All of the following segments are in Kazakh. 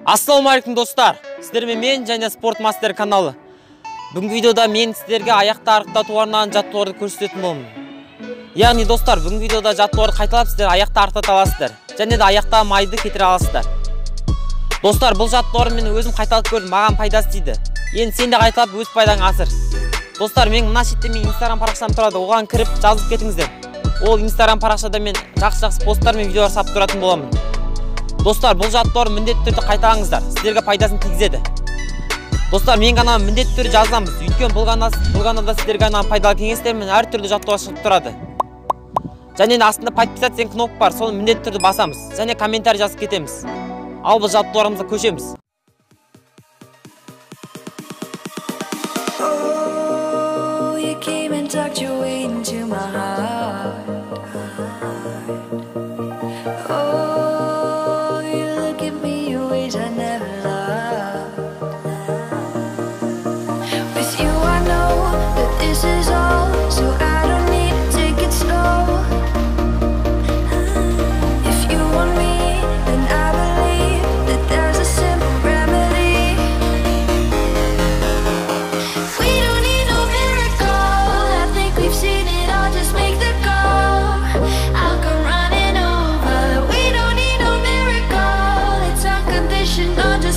Ассалаумалейкум достар, сіздермен мен және спорт мастер каналы. Бүгінгі видеода мен сіздерге аяқты арықтату арнаған жаттығуды көрсететін боламын. Яғни достар, бүгінгі видеода жаттығуды қайталап сіздер аяқты арықтата аласыздар, және де аяқта майды кетіре аласыздар. Достар, бұл жаттығуды мен өзім қайталап көрдім, маған пайдасы тиді. Енді сен де қайталап өз пайдаң асыр. Достар, мен мына шетте мен Instagram парақшам тұрады, оған кіріп жазып кетіңіздер. Ол Instagram парақшада мен жақсы посттар мен видеолар салып тұратын боламын. Достар, бұл жаттығуды міндетті түрде қайталаңыздар, сіздерге пайдасын тигізеді. Достар, мен ғана міндетті түрде жазамыз. Өйткені бұл каналда сіздерге ғана пайдалы кеңестер мен әртүрлі жаттығулар шығып тұрады. Және астында подписаться деген кнопка бар, соны міндетті түрде басамыз. Және комментарий жазып кетеміз. Ал бұл жаттығуларымызға көшеміз. Just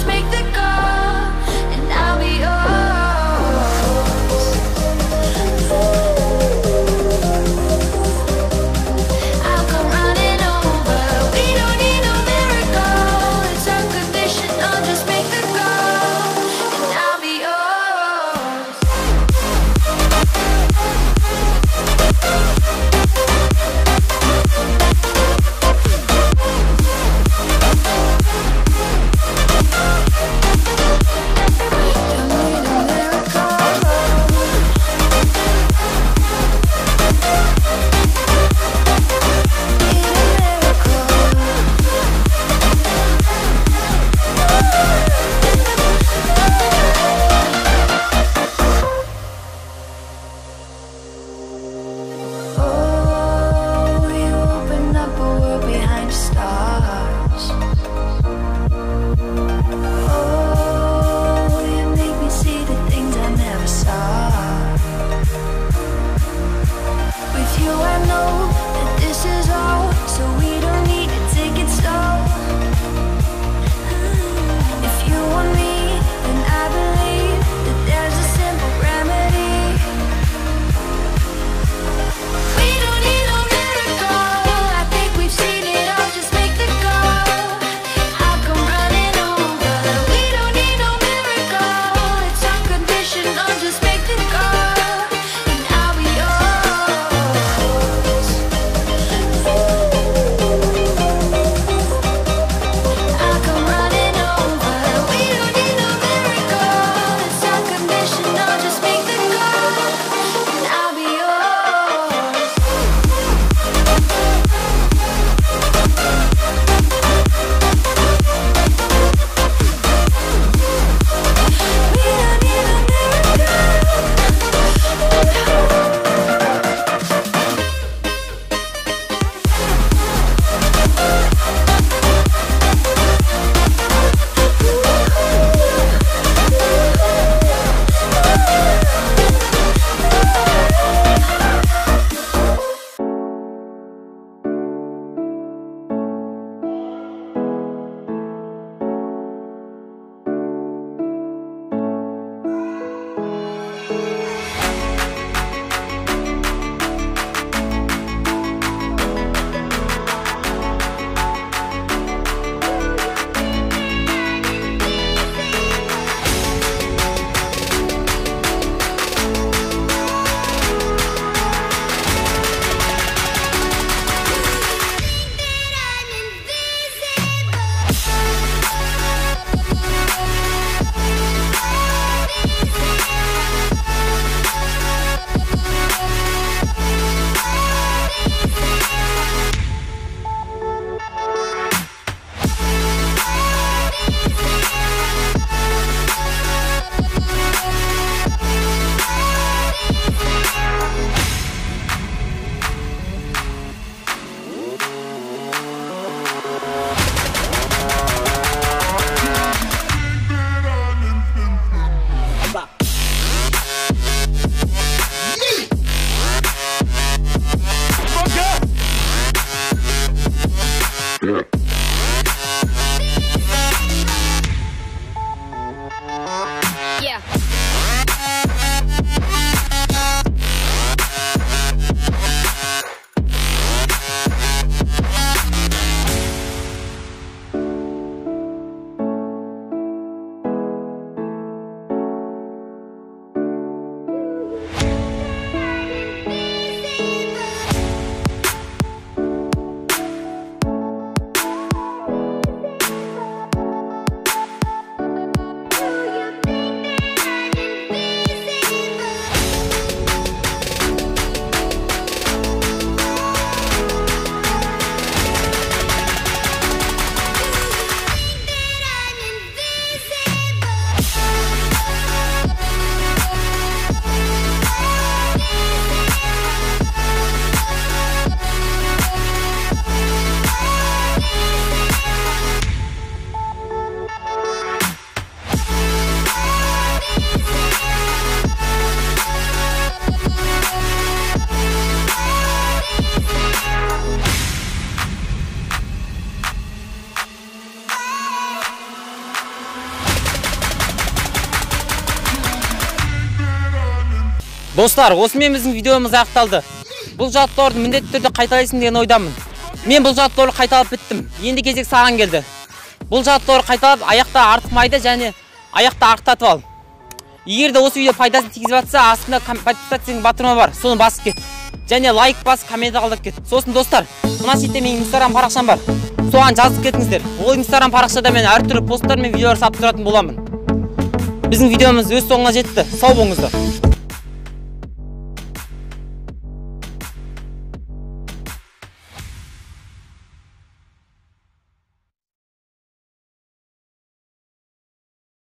Достар, осымен біздің видеомыз аяқталды. Бұл жаттығуды міндетті түрде қайталайсың деген ойдамын. Мен бұл жаттығуды қайталап біттім. Енді кезек саған келді. Бұл жаттығуды қайталап аяқта артықмайды және аяқта арықтатып ал. Егер де осы видео пайдасын тигізіп жатса, астында подписаться батырма бар, соны басып кет. Және лайк бас, коммент қалдырып кет. Сосын достар, мына жерде менің Instagram парақшам бар. Соған жазып кетіңіздер. Ол Instagram парақшада мен әртүрлі посттар мен видеолар салып тұратын боламын. Біздің видеомыз өз соңына жетті. Сау болыңыздар.